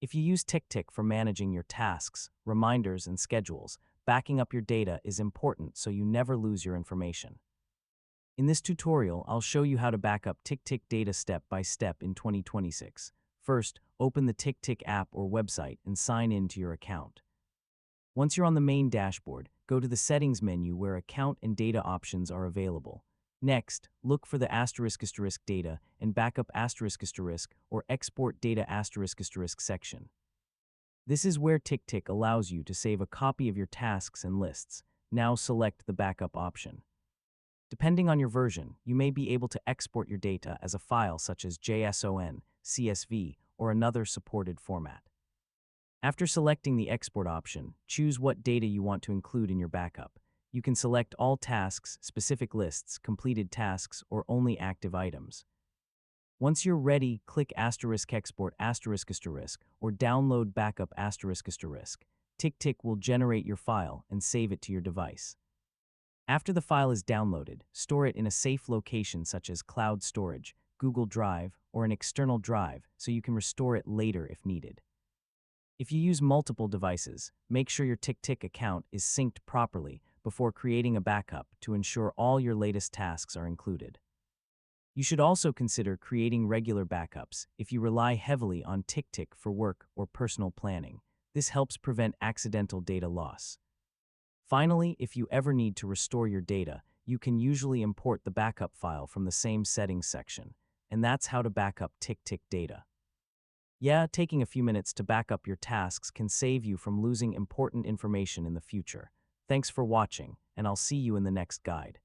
If you use TickTick for managing your tasks, reminders, and schedules, backing up your data is important so you never lose your information. In this tutorial, I'll show you how to back up TickTick data step by step in 2026. First, open the TickTick app or website and sign in to your account. Once you're on the main dashboard, go to the Settings menu where Account and Data options are available. Next, look for the *** data and Backup ** or Export Data ** section. This is where TickTick allows you to save a copy of your tasks and lists. Now select the backup option. Depending on your version, you may be able to export your data as a file such as JSON, CSV, or another supported format. After selecting the export option, choose what data you want to include in your backup. You can select all tasks, specific lists, completed tasks, or only active items. Once you're ready, click *export ** or download backup **. TickTick will generate your file and save it to your device. After the file is downloaded, store it in a safe location such as cloud storage, Google Drive, or an external drive so you can restore it later if needed. If you use multiple devices, make sure your TickTick account is synced properly before creating a backup to ensure all your latest tasks are included. You should also consider creating regular backups if you rely heavily on TickTick for work or personal planning. This helps prevent accidental data loss. Finally, if you ever need to restore your data, you can usually import the backup file from the same settings section. And that's how to back up TickTick data. Yeah, taking a few minutes to back up your tasks can save you from losing important information in the future. Thanks for watching, and I'll see you in the next guide.